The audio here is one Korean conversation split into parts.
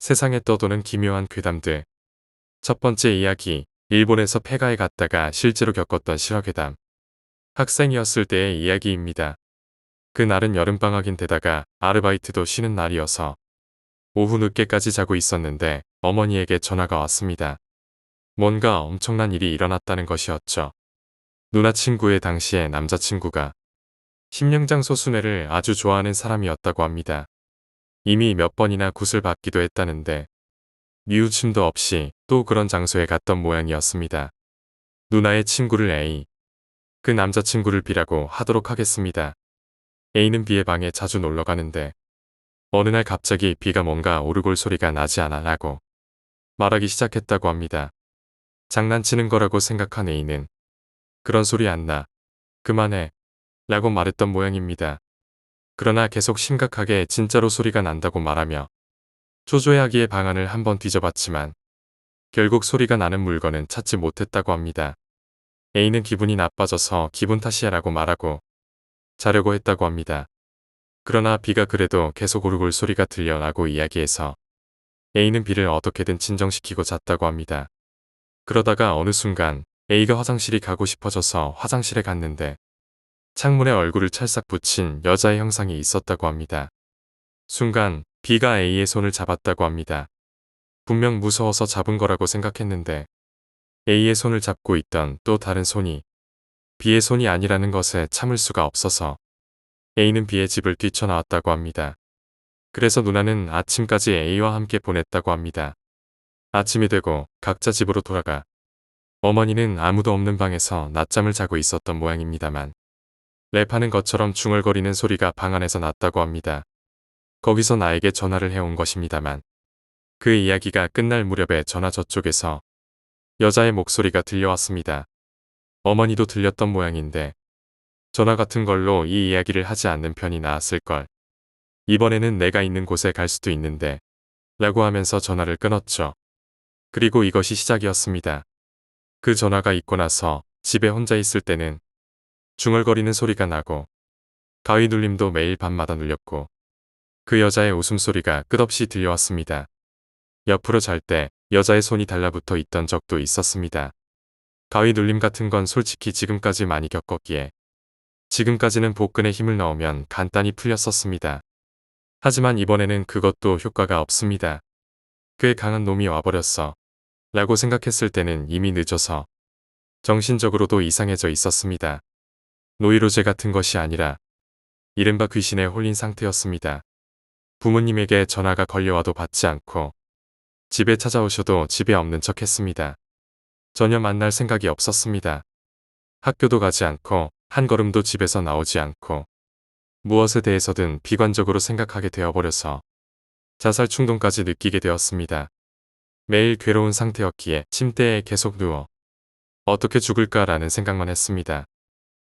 세상에 떠도는 기묘한 괴담들. 첫 번째 이야기, 일본에서 폐가에 갔다가 실제로 겪었던 실화괴담. 학생이었을 때의 이야기입니다. 그날은 여름방학인데다가 아르바이트도 쉬는 날이어서 오후 늦게까지 자고 있었는데 어머니에게 전화가 왔습니다. 뭔가 엄청난 일이 일어났다는 것이었죠. 누나 친구의 당시에 남자친구가 심령장소 순회를 아주 좋아하는 사람이었다고 합니다. 이미 몇 번이나 굿을 받기도 했다는데 뉘우침도 없이 또 그런 장소에 갔던 모양이었습니다. 누나의 친구를 A, 그 남자친구를 B라고 하도록 하겠습니다. A는 B의 방에 자주 놀러 가는데 어느 날 갑자기 B가 뭔가 오르골 소리가 나지 않아 라고 말하기 시작했다고 합니다. 장난치는 거라고 생각한 A는 그런 소리 안 나. 그만해. 라고 말했던 모양입니다. 그러나 계속 심각하게 진짜로 소리가 난다고 말하며 초조해하기에 방안을 한번 뒤져봤지만 결국 소리가 나는 물건은 찾지 못했다고 합니다. A는 기분이 나빠져서 기분 탓이야 라고 말하고 자려고 했다고 합니다. 그러나 B가 그래도 계속 오르골 소리가 들려 라고 이야기해서 A는 B를 어떻게든 진정시키고 잤다고 합니다. 그러다가 어느 순간 A가 화장실이 가고 싶어져서 화장실에 갔는데 창문에 얼굴을 찰싹 붙인 여자의 형상이 있었다고 합니다. 순간 B가 A의 손을 잡았다고 합니다. 분명 무서워서 잡은 거라고 생각했는데 A의 손을 잡고 있던 또 다른 손이 B의 손이 아니라는 것에 참을 수가 없어서 A는 B의 집을 뛰쳐나왔다고 합니다. 그래서 누나는 아침까지 A와 함께 보냈다고 합니다. 아침이 되고 각자 집으로 돌아가 어머니는 아무도 없는 방에서 낮잠을 자고 있었던 모양입니다만 랩하는 것처럼 중얼거리는 소리가 방 안에서 났다고 합니다. 거기서 나에게 전화를 해온 것입니다만 그 이야기가 끝날 무렵에 전화 저쪽에서 여자의 목소리가 들려왔습니다. 어머니도 들렸던 모양인데 전화 같은 걸로 이 이야기를 하지 않는 편이 나았을걸. 이번에는 내가 있는 곳에 갈 수도 있는데 라고 하면서 전화를 끊었죠. 그리고 이것이 시작이었습니다. 그 전화가 있고 나서 집에 혼자 있을 때는 중얼거리는 소리가 나고 가위 눌림도 매일 밤마다 눌렸고 그 여자의 웃음소리가 끝없이 들려왔습니다. 옆으로 잘 때 여자의 손이 달라붙어 있던 적도 있었습니다. 가위 눌림 같은 건 솔직히 지금까지 많이 겪었기에 지금까지는 복근에 힘을 넣으면 간단히 풀렸었습니다. 하지만 이번에는 그것도 효과가 없습니다. 꽤 강한 놈이 와버렸어. 라고 생각했을 때는 이미 늦어서 정신적으로도 이상해져 있었습니다. 노이로제 같은 것이 아니라 이른바 귀신에 홀린 상태였습니다. 부모님에게 전화가 걸려와도 받지 않고 집에 찾아오셔도 집에 없는 척 했습니다. 전혀 만날 생각이 없었습니다. 학교도 가지 않고 한 걸음도 집에서 나오지 않고 무엇에 대해서든 비관적으로 생각하게 되어버려서 자살 충동까지 느끼게 되었습니다. 매일 괴로운 상태였기에 침대에 계속 누워 어떻게 죽을까라는 생각만 했습니다.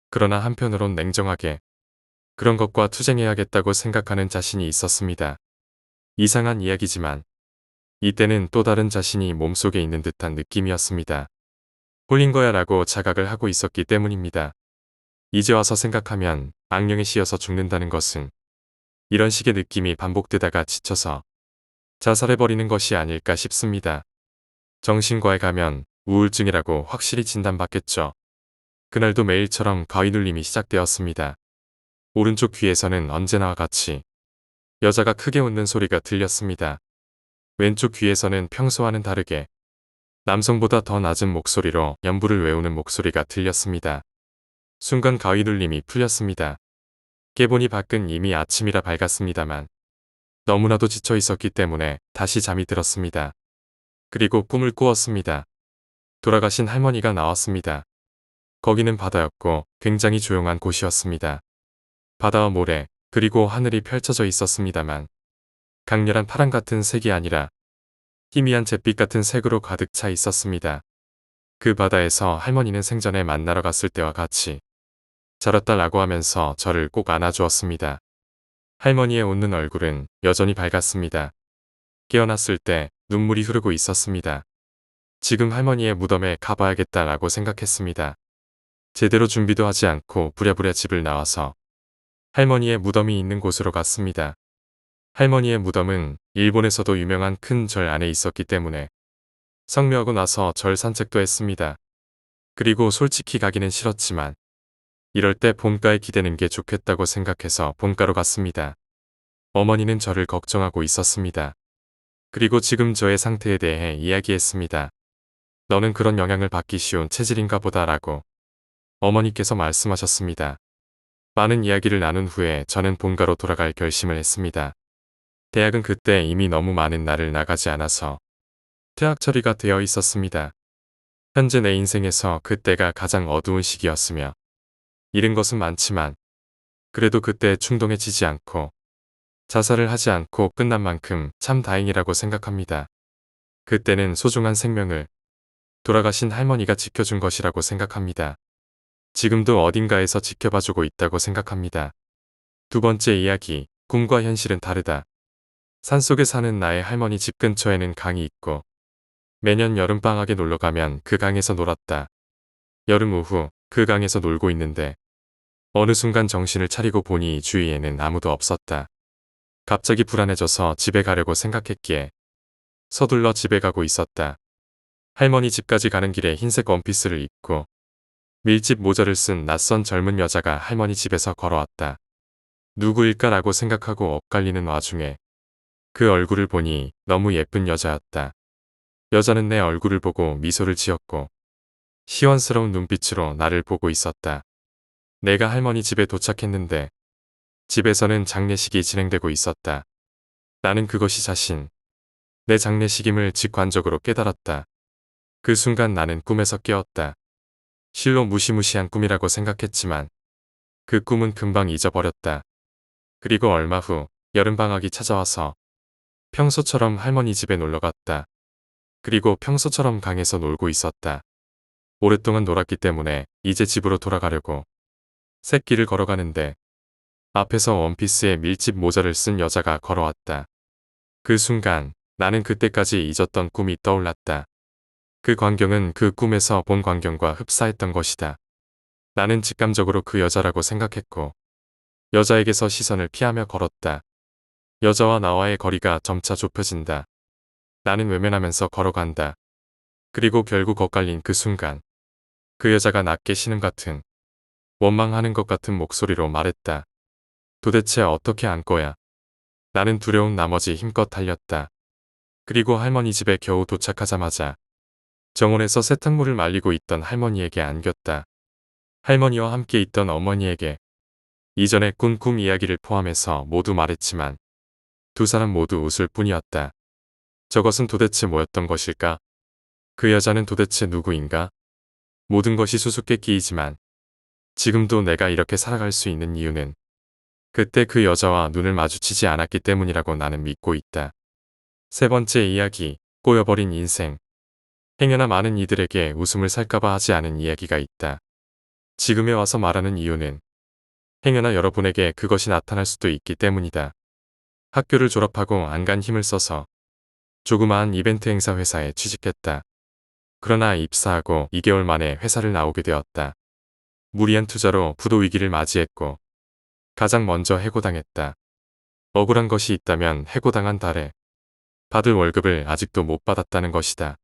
그러나 한편으론 냉정하게 그런 것과 투쟁해야겠다고 생각하는 자신이 있었습니다. 이상한 이야기지만 이때는 또 다른 자신이 몸속에 있는 듯한 느낌이었습니다. 홀린 거야 라고 자각을 하고 있었기 때문입니다. 이제 와서 생각하면 악령에 씌여서 죽는다는 것은 이런 식의 느낌이 반복되다가 지쳐서 자살해버리는 것이 아닐까 싶습니다. 정신과에 가면 우울증이라고 확실히 진단받겠죠. 그날도 매일처럼 가위 눌림이 시작되었습니다. 오른쪽 귀에서는 언제나와 같이 여자가 크게 웃는 소리가 들렸습니다. 왼쪽 귀에서는 평소와는 다르게 남성보다 더 낮은 목소리로 연부를 외우는 목소리가 들렸습니다. 순간 가위 눌림이 풀렸습니다. 깨보니 밖은 이미 아침이라 밝았습니다만 너무나도 지쳐 있었기 때문에 다시 잠이 들었습니다. 그리고 꿈을 꾸었습니다. 돌아가신 할머니가 나왔습니다. 거기는 바다였고 굉장히 조용한 곳이었습니다. 바다와 모래 그리고 하늘이 펼쳐져 있었습니다만 강렬한 파랑 같은 색이 아니라 희미한 잿빛 같은 색으로 가득 차 있었습니다. 그 바다에서 할머니는 생전에 만나러 갔을 때와 같이 잘했다라고 하면서 저를 꼭 안아주었습니다. 할머니의 웃는 얼굴은 여전히 밝았습니다. 깨어났을 때 눈물이 흐르고 있었습니다. 지금 할머니의 무덤에 가봐야겠다라고 생각했습니다. 제대로 준비도 하지 않고 부랴부랴 집을 나와서 할머니의 무덤이 있는 곳으로 갔습니다. 할머니의 무덤은 일본에서도 유명한 큰 절 안에 있었기 때문에 성묘하고 나서 절 산책도 했습니다. 그리고 솔직히 가기는 싫었지만 이럴 때 본가에 기대는 게 좋겠다고 생각해서 본가로 갔습니다. 어머니는 저를 걱정하고 있었습니다. 그리고 지금 저의 상태에 대해 이야기했습니다. 너는 그런 영향을 받기 쉬운 체질인가 보다라고 어머니께서 말씀하셨습니다. 많은 이야기를 나눈 후에 저는 본가로 돌아갈 결심을 했습니다. 대학은 그때 이미 너무 많은 날을 나가지 않아서 퇴학 처리가 되어 있었습니다. 현재 내 인생에서 그때가 가장 어두운 시기였으며 잃은 것은 많지만 그래도 그때 충동해지지 않고 자살을 하지 않고 끝난 만큼 참 다행이라고 생각합니다. 그때는 소중한 생명을 돌아가신 할머니가 지켜준 것이라고 생각합니다. 지금도 어딘가에서 지켜봐주고 있다고 생각합니다. 두 번째 이야기, 꿈과 현실은 다르다. 산속에 사는 나의 할머니 집 근처에는 강이 있고 매년 여름방학에 놀러가면 그 강에서 놀았다. 여름 오후 그 강에서 놀고 있는데 어느 순간 정신을 차리고 보니 주위에는 아무도 없었다. 갑자기 불안해져서 집에 가려고 생각했기에 서둘러 집에 가고 있었다. 할머니 집까지 가는 길에 흰색 원피스를 입고 밀짚 모자를 쓴 낯선 젊은 여자가 할머니 집에서 걸어왔다. 누구일까라고 생각하고 엇갈리는 와중에 그 얼굴을 보니 너무 예쁜 여자였다. 여자는 내 얼굴을 보고 미소를 지었고 시원스러운 눈빛으로 나를 보고 있었다. 내가 할머니 집에 도착했는데 집에서는 장례식이 진행되고 있었다. 나는 그것이 내 장례식임을 직관적으로 깨달았다. 그 순간 나는 꿈에서 깨었다. 실로 무시무시한 꿈이라고 생각했지만 그 꿈은 금방 잊어버렸다. 그리고 얼마 후 여름방학이 찾아와서 평소처럼 할머니 집에 놀러갔다. 그리고 평소처럼 강에서 놀고 있었다. 오랫동안 놀았기 때문에 이제 집으로 돌아가려고 샛길을 걸어가는데 앞에서 원피스에 밀짚 모자를 쓴 여자가 걸어왔다. 그 순간 나는 그때까지 잊었던 꿈이 떠올랐다. 그 광경은 그 꿈에서 본 광경과 흡사했던 것이다. 나는 직감적으로 그 여자라고 생각했고 여자에게서 시선을 피하며 걸었다. 여자와 나와의 거리가 점차 좁혀진다. 나는 외면하면서 걸어간다. 그리고 결국 엇갈린 그 순간 그 여자가 낮게 신음 같은 원망하는 것 같은 목소리로 말했다. 도대체 어떻게 안 거야? 나는 두려운 나머지 힘껏 달렸다. 그리고 할머니 집에 겨우 도착하자마자 정원에서 세탁물을 말리고 있던 할머니에게 안겼다. 할머니와 함께 있던 어머니에게 이전에 꾼 꿈 이야기를 포함해서 모두 말했지만 두 사람 모두 웃을 뿐이었다. 저것은 도대체 뭐였던 것일까? 그 여자는 도대체 누구인가? 모든 것이 수수께끼이지만 지금도 내가 이렇게 살아갈 수 있는 이유는 그때 그 여자와 눈을 마주치지 않았기 때문이라고 나는 믿고 있다. 세 번째 이야기, 꼬여버린 인생. 행여나 많은 이들에게 웃음을 살까봐 하지 않은 이야기가 있다. 지금에 와서 말하는 이유는 행여나 여러분에게 그것이 나타날 수도 있기 때문이다. 학교를 졸업하고 안간 힘을 써서 조그마한 이벤트 행사 회사에 취직했다. 그러나 입사하고 2개월 만에 회사를 나오게 되었다. 무리한 투자로 부도 위기를 맞이했고 가장 먼저 해고당했다. 억울한 것이 있다면 해고당한 달에 받을 월급을 아직도 못 받았다는 것이다.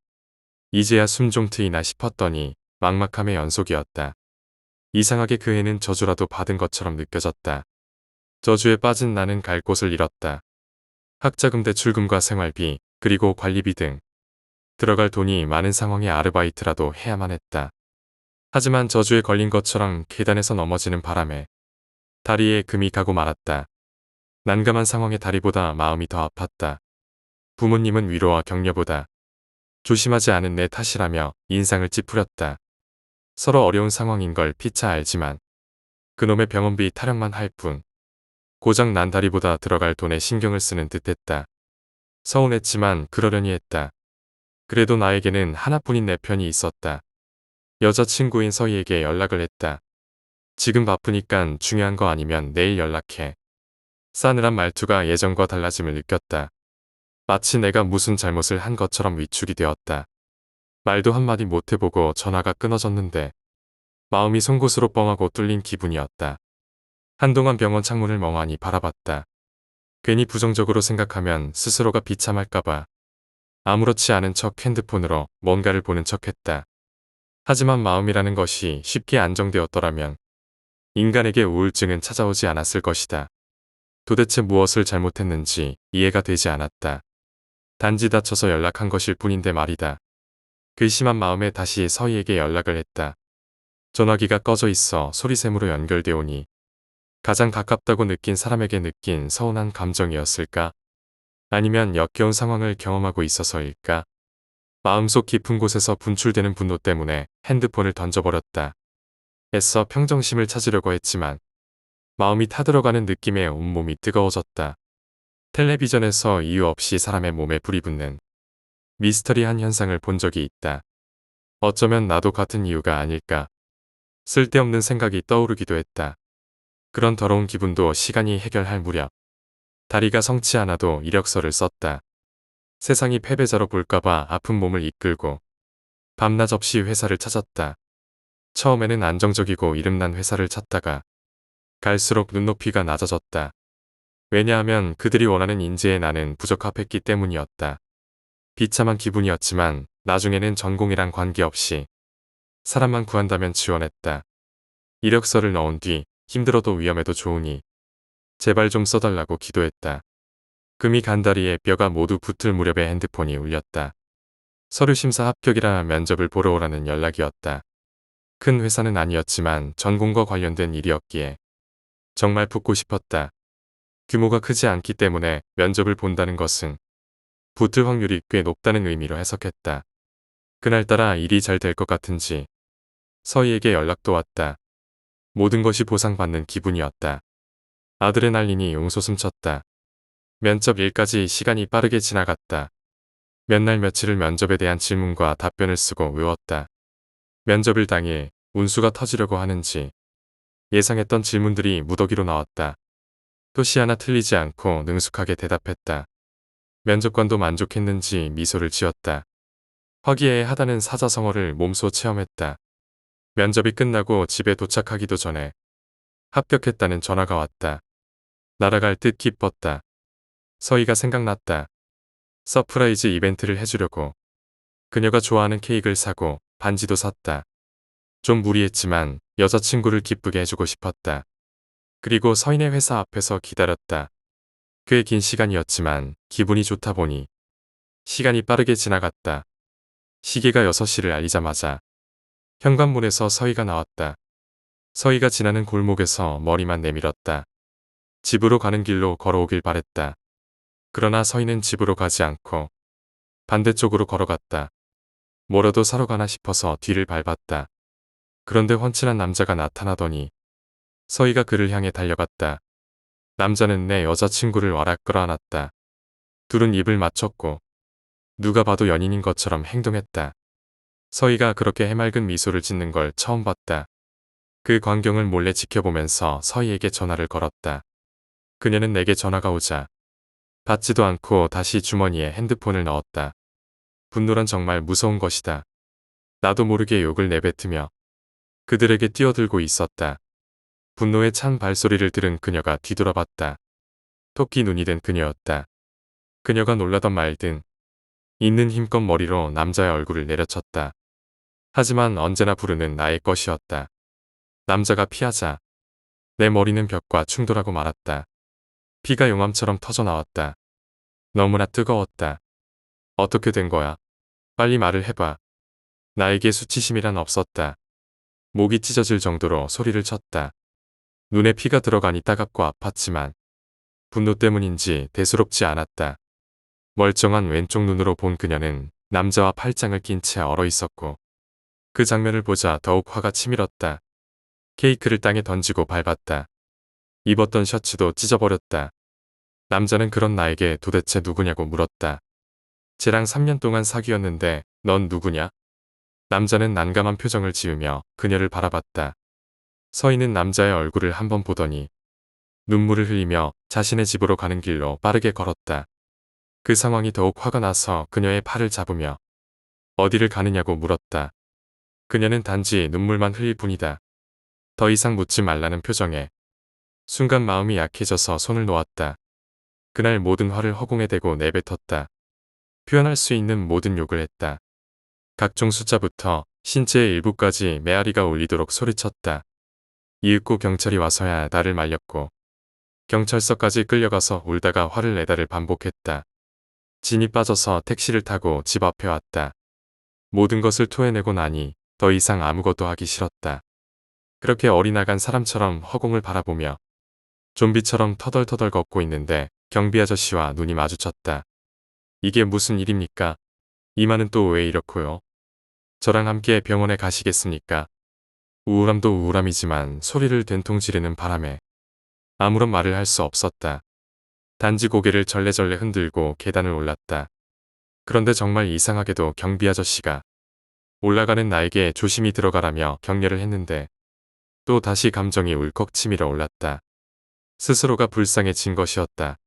이제야 숨 좀 트이나 싶었더니 막막함의 연속이었다. 이상하게 그 해는 저주라도 받은 것처럼 느껴졌다. 저주에 빠진 나는 갈 곳을 잃었다. 학자금 대출금과 생활비, 그리고 관리비 등 들어갈 돈이 많은 상황에 아르바이트라도 해야만 했다. 하지만 저주에 걸린 것처럼 계단에서 넘어지는 바람에 다리에 금이 가고 말았다. 난감한 상황에 다리보다 마음이 더 아팠다. 부모님은 위로와 격려보다 조심하지 않은 내 탓이라며 인상을 찌푸렸다. 서로 어려운 상황인 걸 피차 알지만 그놈의 병원비 타령만 할 뿐 고장 난 다리보다 들어갈 돈에 신경을 쓰는 듯했다. 서운했지만 그러려니 했다. 그래도 나에게는 하나뿐인 내 편이 있었다. 여자친구인 서희에게 연락을 했다. 지금 바쁘니깐 중요한 거 아니면 내일 연락해. 싸늘한 말투가 예전과 달라짐을 느꼈다. 마치 내가 무슨 잘못을 한 것처럼 위축이 되었다. 말도 한마디 못해보고 전화가 끊어졌는데 마음이 송곳으로 뻥하고 뚫린 기분이었다. 한동안 병원 창문을 멍하니 바라봤다. 괜히 부정적으로 생각하면 스스로가 비참할까봐 아무렇지 않은 척 핸드폰으로 뭔가를 보는 척했다. 하지만 마음이라는 것이 쉽게 안정되었더라면 인간에게 우울증은 찾아오지 않았을 것이다. 도대체 무엇을 잘못했는지 이해가 되지 않았다. 단지 다쳐서 연락한 것일 뿐인데 말이다. 괘씸한 마음에 다시 서희에게 연락을 했다. 전화기가 꺼져 있어 소리샘으로 연결되어 오니 가장 가깝다고 느낀 사람에게 느낀 서운한 감정이었을까? 아니면 역겨운 상황을 경험하고 있어서일까? 마음속 깊은 곳에서 분출되는 분노 때문에 핸드폰을 던져버렸다. 애써 평정심을 찾으려고 했지만 마음이 타들어가는 느낌에 온몸이 뜨거워졌다. 텔레비전에서 이유 없이 사람의 몸에 불이 붙는 미스터리한 현상을 본 적이 있다. 어쩌면 나도 같은 이유가 아닐까. 쓸데없는 생각이 떠오르기도 했다. 그런 더러운 기분도 시간이 해결할 무렵 다리가 성치 않아도 이력서를 썼다. 세상이 패배자로 볼까봐 아픈 몸을 이끌고 밤낮 없이 회사를 찾았다. 처음에는 안정적이고 이름난 회사를 찾다가 갈수록 눈높이가 낮아졌다. 왜냐하면 그들이 원하는 인재에 나는 부적합했기 때문이었다. 비참한 기분이었지만 나중에는 전공이랑 관계없이 사람만 구한다면 지원했다. 이력서를 넣은 뒤 힘들어도 위험해도 좋으니 제발 좀 써달라고 기도했다. 금이 간다리에 뼈가 모두 붙을 무렵에 핸드폰이 울렸다. 서류 심사 합격이라 면접을 보러 오라는 연락이었다. 큰 회사는 아니었지만 전공과 관련된 일이었기에 정말 붙고 싶었다. 규모가 크지 않기 때문에 면접을 본다는 것은 붙을 확률이 꽤 높다는 의미로 해석했다. 그날따라 일이 잘 될 것 같은지 서희에게 연락도 왔다. 모든 것이 보상받는 기분이었다. 아드레날린이 용솟음쳤다. 면접 일까지 시간이 빠르게 지나갔다. 몇 날 며칠을 면접에 대한 질문과 답변을 쓰고 외웠다. 면접일 당일 운수가 터지려고 하는지 예상했던 질문들이 무더기로 나왔다. 토시 하나 틀리지 않고 능숙하게 대답했다. 면접관도 만족했는지 미소를 지었다. 화기애애하다는 사자성어를 몸소 체험했다. 면접이 끝나고 집에 도착하기도 전에 합격했다는 전화가 왔다. 날아갈 듯 기뻤다. 서희가 생각났다. 서프라이즈 이벤트를 해주려고 그녀가 좋아하는 케이크를 사고 반지도 샀다. 좀 무리했지만 여자친구를 기쁘게 해주고 싶었다. 그리고 서인의 회사 앞에서 기다렸다. 꽤 긴 시간이었지만 기분이 좋다 보니 시간이 빠르게 지나갔다. 시계가 6시를 알리자마자 현관문에서 서희가 나왔다. 서희가 지나는 골목에서 머리만 내밀었다. 집으로 가는 길로 걸어오길 바랬다. 그러나 서희는 집으로 가지 않고 반대쪽으로 걸어갔다. 뭐라도 사러 가나 싶어서 뒤를 밟았다. 그런데 훤칠한 남자가 나타나더니 서희가 그를 향해 달려갔다. 남자는 내 여자친구를 와락 끌어안았다. 둘은 입을 맞췄고 누가 봐도 연인인 것처럼 행동했다. 서희가 그렇게 해맑은 미소를 짓는 걸 처음 봤다. 그 광경을 몰래 지켜보면서 서희에게 전화를 걸었다. 그녀는 내게 전화가 오자 받지도 않고 다시 주머니에 핸드폰을 넣었다. 분노란 정말 무서운 것이다. 나도 모르게 욕을 내뱉으며 그들에게 뛰어들고 있었다. 분노에 찬 발소리를 들은 그녀가 뒤돌아봤다. 토끼 눈이 된 그녀였다. 그녀가 놀라던 말든 있는 힘껏 머리로 남자의 얼굴을 내려쳤다. 하지만 언제나 부르는 나의 것이었다. 남자가 피하자 내 머리는 벽과 충돌하고 말았다. 피가 용암처럼 터져나왔다. 너무나 뜨거웠다. 어떻게 된 거야? 빨리 말을 해봐. 나에게 수치심이란 없었다. 목이 찢어질 정도로 소리를 쳤다. 눈에 피가 들어가니 따갑고 아팠지만 분노 때문인지 대수롭지 않았다. 멀쩡한 왼쪽 눈으로 본 그녀는 남자와 팔짱을 낀 채 얼어 있었고 그 장면을 보자 더욱 화가 치밀었다. 케이크를 땅에 던지고 밟았다. 입었던 셔츠도 찢어버렸다. 남자는 그런 나에게 도대체 누구냐고 물었다. 쟤랑 3년 동안 사귀었는데 넌 누구냐? 남자는 난감한 표정을 지으며 그녀를 바라봤다. 서 있는 남자의 얼굴을 한번 보더니 눈물을 흘리며 자신의 집으로 가는 길로 빠르게 걸었다. 그 상황이 더욱 화가 나서 그녀의 팔을 잡으며 어디를 가느냐고 물었다. 그녀는 단지 눈물만 흘릴 뿐이다. 더 이상 묻지 말라는 표정에 순간 마음이 약해져서 손을 놓았다. 그날 모든 화를 허공에 대고 내뱉었다. 표현할 수 있는 모든 욕을 했다. 각종 숫자부터 신체의 일부까지 메아리가 울리도록 소리쳤다. 이윽고 경찰이 와서야 나를 말렸고 경찰서까지 끌려가서 울다가 화를 내다를 반복했다. 진이 빠져서 택시를 타고 집 앞에 왔다. 모든 것을 토해내고 나니 더 이상 아무것도 하기 싫었다. 그렇게 어리나간 사람처럼 허공을 바라보며 좀비처럼 터덜터덜 걷고 있는데 경비 아저씨와 눈이 마주쳤다. 이게 무슨 일입니까? 이마는 또 왜 이렇고요? 저랑 함께 병원에 가시겠습니까? 우울함도 우울함이지만 소리를 된통 지르는 바람에 아무런 말을 할 수 없었다. 단지 고개를 절레절레 흔들고 계단을 올랐다. 그런데 정말 이상하게도 경비 아저씨가 올라가는 나에게 조심히 들어가라며 격려를 했는데 또 다시 감정이 울컥 치밀어 올랐다. 스스로가 불쌍해진 것이었다.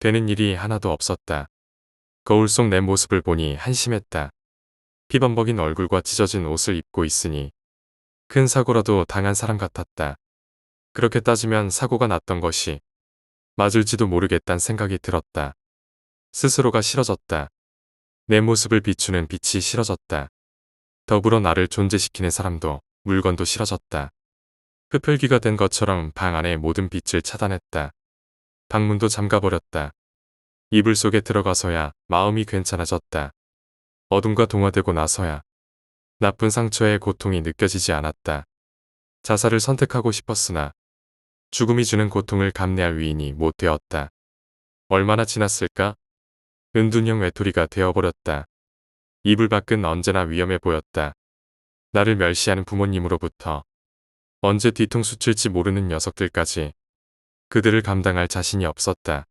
되는 일이 하나도 없었다. 거울 속 내 모습을 보니 한심했다. 피범벅인 얼굴과 찢어진 옷을 입고 있으니 큰 사고라도 당한 사람 같았다. 그렇게 따지면 사고가 났던 것이 맞을지도 모르겠단 생각이 들었다. 스스로가 싫어졌다. 내 모습을 비추는 빛이 싫어졌다. 더불어 나를 존재시키는 사람도 물건도 싫어졌다. 흡혈귀가 된 것처럼 방 안의 모든 빛을 차단했다. 방문도 잠가버렸다. 이불 속에 들어가서야 마음이 괜찮아졌다. 어둠과 동화되고 나서야 나쁜 상처의 고통이 느껴지지 않았다. 자살을 선택하고 싶었으나 죽음이 주는 고통을 감내할 위인이 못 되었다. 얼마나 지났을까? 은둔형 외톨이가 되어버렸다. 이불 밖은 언제나 위험해 보였다. 나를 멸시하는 부모님으로부터 언제 뒤통수 칠지 모르는 녀석들까지 그들을 감당할 자신이 없었다.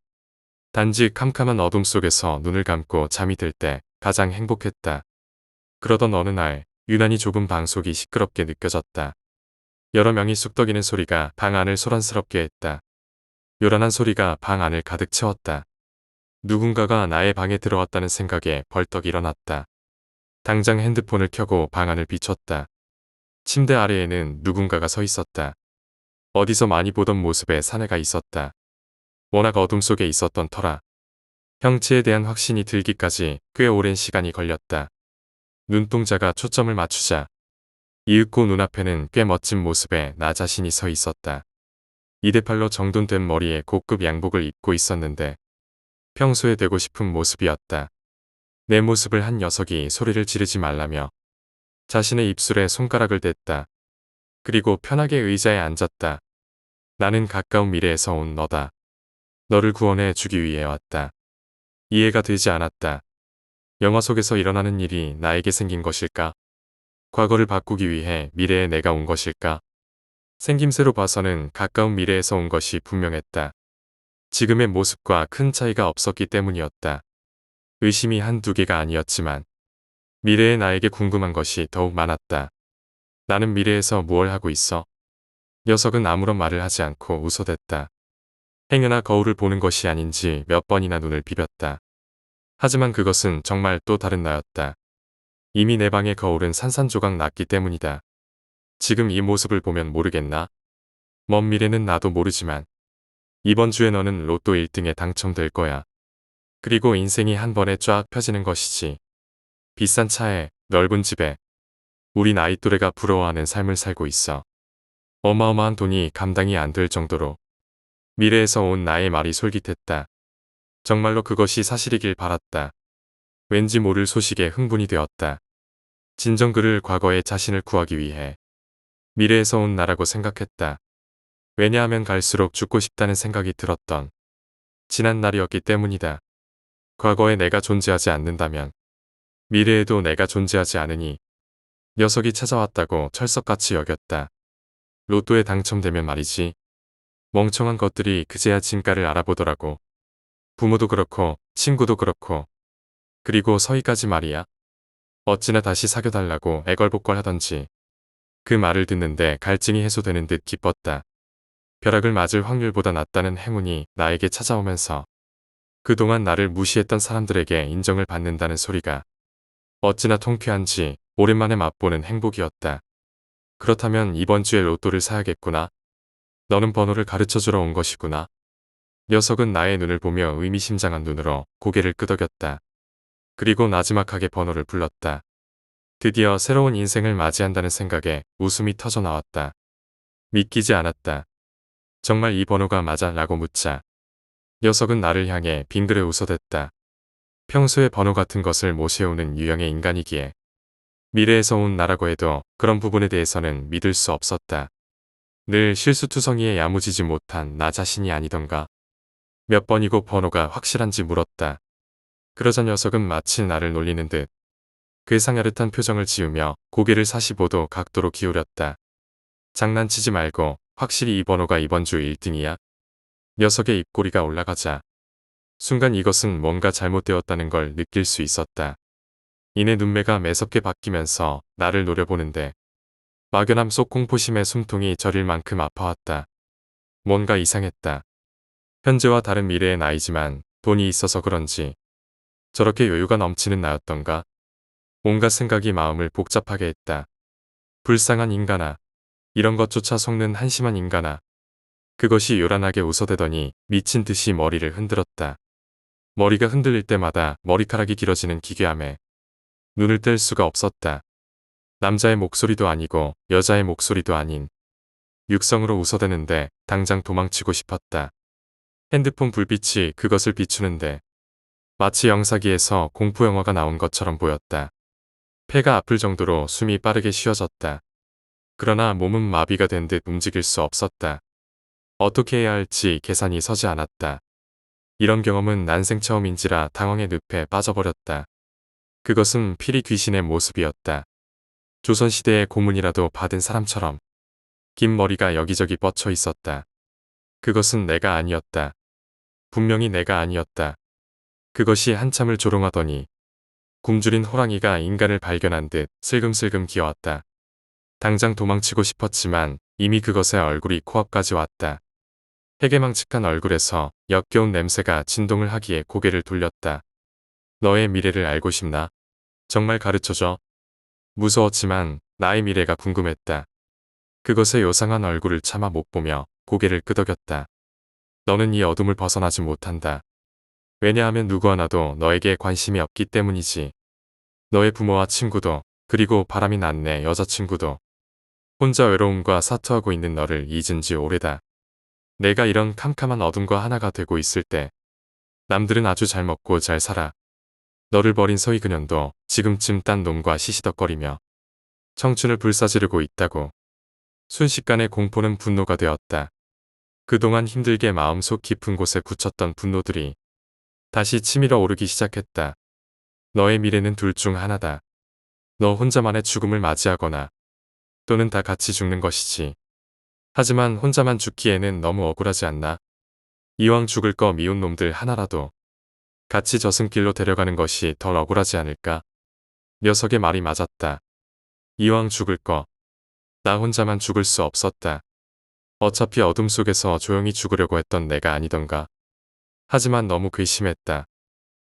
단지 캄캄한 어둠 속에서 눈을 감고 잠이 들 때 가장 행복했다. 그러던 어느 날 유난히 좁은 방 속이 시끄럽게 느껴졌다. 여러 명이 쑥덕이는 소리가 방 안을 소란스럽게 했다. 요란한 소리가 방 안을 가득 채웠다. 누군가가 나의 방에 들어왔다는 생각에 벌떡 일어났다. 당장 핸드폰을 켜고 방 안을 비췄다. 침대 아래에는 누군가가 서 있었다. 어디서 많이 보던 모습의 사내가 있었다. 워낙 어둠 속에 있었던 터라 형체에 대한 확신이 들기까지 꽤 오랜 시간이 걸렸다. 눈동자가 초점을 맞추자 이윽고 눈앞에는 꽤 멋진 모습의 나 자신이 서 있었다. 2대8로 정돈된 머리에 고급 양복을 입고 있었는데 평소에 되고 싶은 모습이었다. 내 모습을 한 녀석이 소리를 지르지 말라며 자신의 입술에 손가락을 댔다. 그리고 편하게 의자에 앉았다. 나는 가까운 미래에서 온 너다. 너를 구원해 주기 위해 왔다. 이해가 되지 않았다. 영화 속에서 일어나는 일이 나에게 생긴 것일까? 과거를 바꾸기 위해 미래에 내가 온 것일까? 생김새로 봐서는 가까운 미래에서 온 것이 분명했다. 지금의 모습과 큰 차이가 없었기 때문이었다. 의심이 한두 개가 아니었지만 미래의 나에게 궁금한 것이 더욱 많았다. 나는 미래에서 무얼 하고 있어? 녀석은 아무런 말을 하지 않고 웃어댔다. 행여나 거울을 보는 것이 아닌지 몇 번이나 눈을 비볐다. 하지만 그것은 정말 또 다른 나였다. 이미 내 방의 거울은 산산조각 났기 때문이다. 지금 이 모습을 보면 모르겠나? 먼 미래는 나도 모르지만 이번 주에 너는 로또 1등에 당첨될 거야. 그리고 인생이 한 번에 쫙 펴지는 것이지. 비싼 차에 넓은 집에 우리 나이 또래가 부러워하는 삶을 살고 있어. 어마어마한 돈이 감당이 안 될 정도로 미래에서 온 나의 말이 솔깃했다. 정말로 그것이 사실이길 바랐다. 왠지 모를 소식에 흥분이 되었다. 진정 그를 과거의 자신을 구하기 위해 미래에서 온 나라고 생각했다. 왜냐하면 갈수록 죽고 싶다는 생각이 들었던 지난 날이었기 때문이다. 과거에 내가 존재하지 않는다면 미래에도 내가 존재하지 않으니 녀석이 찾아왔다고 철석같이 여겼다. 로또에 당첨되면 말이지. 멍청한 것들이 그제야 진가를 알아보더라고. 부모도 그렇고 친구도 그렇고 그리고 서희까지 말이야. 어찌나 다시 사귀어달라고 애걸복걸하던지. 그 말을 듣는데 갈증이 해소되는 듯 기뻤다. 벼락을 맞을 확률보다 낫다는 행운이 나에게 찾아오면서 그동안 나를 무시했던 사람들에게 인정을 받는다는 소리가 어찌나 통쾌한지 오랜만에 맛보는 행복이었다. 그렇다면 이번 주에 로또를 사야겠구나. 너는 번호를 가르쳐주러 온 것이구나. 녀석은 나의 눈을 보며 의미심장한 눈으로 고개를 끄덕였다. 그리고 나지막하게 번호를 불렀다. 드디어 새로운 인생을 맞이한다는 생각에 웃음이 터져 나왔다. 믿기지 않았다. 정말 이 번호가 맞아? 라고 묻자 녀석은 나를 향해 빙그레 웃어댔다. 평소에 번호 같은 것을 모셔오는 유형의 인간이기에 미래에서 온 나라고 해도 그런 부분에 대해서는 믿을 수 없었다. 늘 실수투성이에 야무지지 못한 나 자신이 아니던가. 몇 번이고 번호가 확실한지 물었다. 그러자 녀석은 마치 나를 놀리는 듯 괴상야릇한 표정을 지으며 고개를 45도 각도로 기울였다. 장난치지 말고 확실히 이 번호가 이번 주 1등이야? 녀석의 입꼬리가 올라가자 순간 이것은 뭔가 잘못되었다는 걸 느낄 수 있었다. 이내 눈매가 매섭게 바뀌면서 나를 노려보는데 막연함 속 공포심의 숨통이 저릴 만큼 아파왔다. 뭔가 이상했다. 현재와 다른 미래의 나이지만 돈이 있어서 그런지 저렇게 여유가 넘치는 나였던가? 온갖 생각이 마음을 복잡하게 했다. 불쌍한 인간아. 이런 것조차 속는 한심한 인간아. 그것이 요란하게 웃어대더니 미친 듯이 머리를 흔들었다. 머리가 흔들릴 때마다 머리카락이 길어지는 기괴함에 눈을 뗄 수가 없었다. 남자의 목소리도 아니고 여자의 목소리도 아닌 육성으로 웃어대는데 당장 도망치고 싶었다. 핸드폰 불빛이 그것을 비추는데 마치 영사기에서 공포영화가 나온 것처럼 보였다. 폐가 아플 정도로 숨이 빠르게 쉬어졌다. 그러나 몸은 마비가 된 듯 움직일 수 없었다. 어떻게 해야 할지 계산이 서지 않았다. 이런 경험은 난생 처음인지라 당황의 늪에 빠져버렸다. 그것은 피리 귀신의 모습이었다. 조선시대의 고문이라도 받은 사람처럼 긴 머리가 여기저기 뻗쳐 있었다. 그것은 내가 아니었다. 분명히 내가 아니었다. 그것이 한참을 조롱하더니 굶주린 호랑이가 인간을 발견한 듯 슬금슬금 기어왔다. 당장 도망치고 싶었지만 이미 그것의 얼굴이 코앞까지 왔다. 해괴망측한 얼굴에서 역겨운 냄새가 진동을 하기에 고개를 돌렸다. 너의 미래를 알고 싶나? 정말 가르쳐줘. 무서웠지만 나의 미래가 궁금했다. 그것의 요상한 얼굴을 차마 못 보며 고개를 끄덕였다. 너는 이 어둠을 벗어나지 못한다. 왜냐하면 누구 하나도 너에게 관심이 없기 때문이지. 너의 부모와 친구도 그리고 바람이 났네 여자친구도. 혼자 외로움과 사투하고 있는 너를 잊은 지 오래다. 내가 이런 캄캄한 어둠과 하나가 되고 있을 때 남들은 아주 잘 먹고 잘 살아. 너를 버린 서희 그년도 지금쯤 딴 놈과 시시덕거리며 청춘을 불사지르고 있다고. 순식간에 공포는 분노가 되었다. 그동안 힘들게 마음속 깊은 곳에 굳혔던 분노들이 다시 치밀어 오르기 시작했다. 너의 미래는 둘 중 하나다. 너 혼자만의 죽음을 맞이하거나 또는 다 같이 죽는 것이지. 하지만 혼자만 죽기에는 너무 억울하지 않나? 이왕 죽을 거 미운 놈들 하나라도 같이 저승길로 데려가는 것이 덜 억울하지 않을까? 녀석의 말이 맞았다. 이왕 죽을 거. 나 혼자만 죽을 수 없었다. 어차피 어둠 속에서 조용히 죽으려고 했던 내가 아니던가. 하지만 너무 괘씸했다.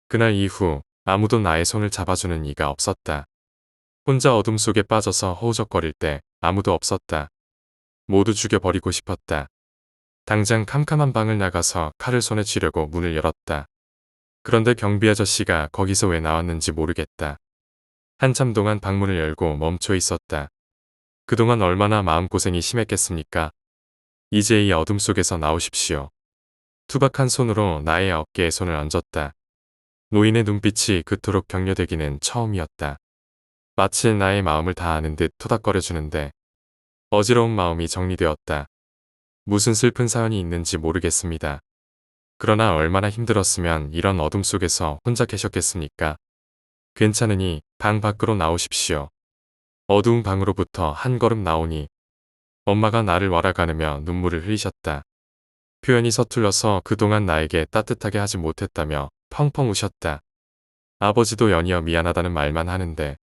그날 이후 아무도 나의 손을 잡아주는 이가 없었다. 혼자 어둠 속에 빠져서 허우적거릴 때 아무도 없었다. 모두 죽여버리고 싶었다. 당장 캄캄한 방을 나가서 칼을 손에 쥐려고 문을 열었다. 그런데 경비 아저씨가 거기서 왜 나왔는지 모르겠다. 한참 동안 방문을 열고 멈춰 있었다. 그동안 얼마나 마음고생이 심했겠습니까? 이제 이 어둠 속에서 나오십시오. 투박한 손으로 나의 어깨에 손을 얹었다. 노인의 눈빛이 그토록 격려되기는 처음이었다. 마치 나의 마음을 다 아는 듯 토닥거려주는데 어지러운 마음이 정리되었다. 무슨 슬픈 사연이 있는지 모르겠습니다. 그러나 얼마나 힘들었으면 이런 어둠 속에서 혼자 계셨겠습니까? 괜찮으니 방 밖으로 나오십시오. 어두운 방으로부터 한 걸음 나오니 엄마가 나를 와라가느며 눈물을 흘리셨다. 표현이 서툴러서 그동안 나에게 따뜻하게 하지 못했다며 펑펑 우셨다. 아버지도 연이어 미안하다는 말만 하는데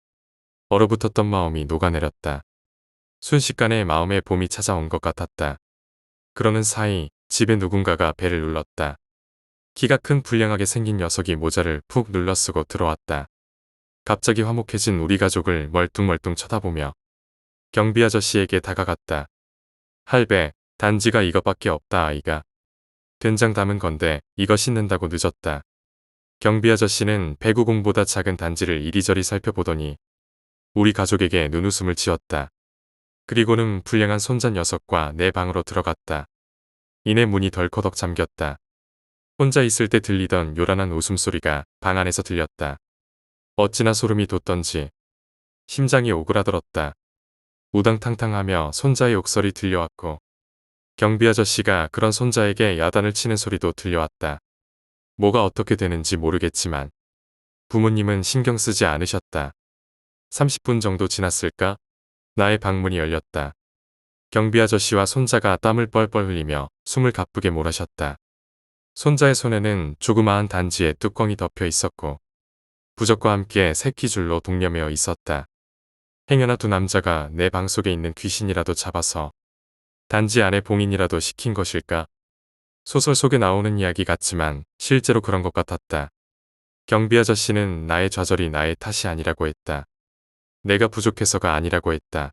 얼어붙었던 마음이 녹아내렸다. 순식간에 마음에 봄이 찾아온 것 같았다. 그러는 사이 집에 누군가가 배를 눌렀다. 키가 큰 불량하게 생긴 녀석이 모자를 푹 눌러쓰고 들어왔다. 갑자기 화목해진 우리 가족을 멀뚱멀뚱 쳐다보며 경비 아저씨에게 다가갔다. 할배, 단지가 이것밖에 없다 아이가. 된장 담은 건데 이거 씻는다고 늦었다. 경비 아저씨는 배구공보다 작은 단지를 이리저리 살펴보더니 우리 가족에게 눈웃음을 지었다. 그리고는 불량한 손자 녀석과 내 방으로 들어갔다. 이내 문이 덜커덕 잠겼다. 혼자 있을 때 들리던 요란한 웃음소리가 방 안에서 들렸다. 어찌나 소름이 돋던지 심장이 오그라들었다. 우당탕탕하며 손자의 욕설이 들려왔고 경비 아저씨가 그런 손자에게 야단을 치는 소리도 들려왔다. 뭐가 어떻게 되는지 모르겠지만 부모님은 신경 쓰지 않으셨다. 30분 정도 지났을까? 나의 방문이 열렸다. 경비 아저씨와 손자가 땀을 뻘뻘 흘리며 숨을 가쁘게 몰아셨다. 손자의 손에는 조그마한 단지에 뚜껑이 덮여 있었고 부적과 함께 새끼줄로 동여매어 있었다. 행여나 두 남자가 내 방 속에 있는 귀신이라도 잡아서 단지 안에 봉인이라도 시킨 것일까? 소설 속에 나오는 이야기 같지만 실제로 그런 것 같았다. 경비 아저씨는 나의 좌절이 나의 탓이 아니라고 했다. 내가 부족해서가 아니라고 했다.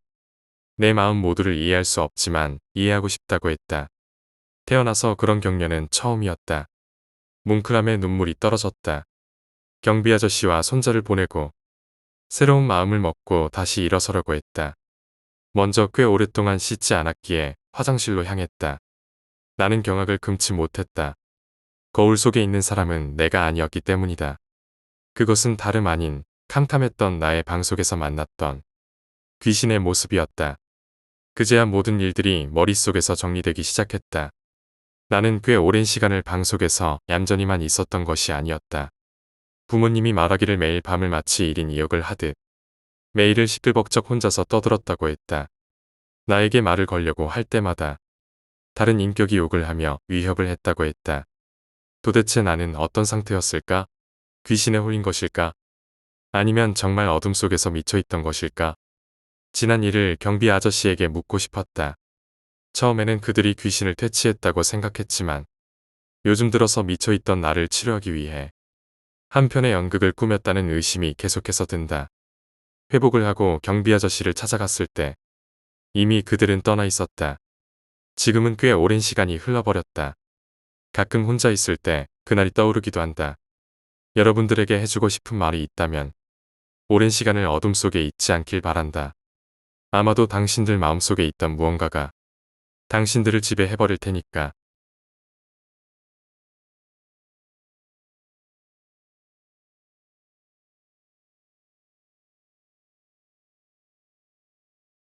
내 마음 모두를 이해할 수 없지만 이해하고 싶다고 했다. 태어나서 그런 격려는 처음이었다. 뭉클함에 눈물이 떨어졌다. 경비 아저씨와 손자를 보내고 새로운 마음을 먹고 다시 일어서려고 했다. 먼저 꽤 오랫동안 씻지 않았기에 화장실로 향했다. 나는 경악을 금치 못했다. 거울 속에 있는 사람은 내가 아니었기 때문이다. 그것은 다름 아닌 캄캄했던 나의 방 속에서 만났던 귀신의 모습이었다. 그제야 모든 일들이 머릿속에서 정리되기 시작했다. 나는 꽤 오랜 시간을 방 속에서 얌전히만 있었던 것이 아니었다. 부모님이 말하기를 매일 밤을 마치 1인 2역을 하듯 매일을 시끌벅적 혼자서 떠들었다고 했다. 나에게 말을 걸려고 할 때마다 다른 인격이 욕을 하며 위협을 했다고 했다. 도대체 나는 어떤 상태였을까? 귀신에 홀린 것일까? 아니면 정말 어둠 속에서 미쳐있던 것일까? 지난 일을 경비 아저씨에게 묻고 싶었다. 처음에는 그들이 귀신을 퇴치했다고 생각했지만 요즘 들어서 미쳐있던 나를 치료하기 위해 한편의 연극을 꾸몄다는 의심이 계속해서 든다. 회복을 하고 경비 아저씨를 찾아갔을 때 이미 그들은 떠나 있었다. 지금은 꽤 오랜 시간이 흘러버렸다. 가끔 혼자 있을 때 그날이 떠오르기도 한다. 여러분들에게 해주고 싶은 말이 있다면 오랜 시간을 어둠 속에 있지 않길 바란다. 아마도 당신들 마음속에 있던 무언가가 당신들을 지배해버릴 테니까.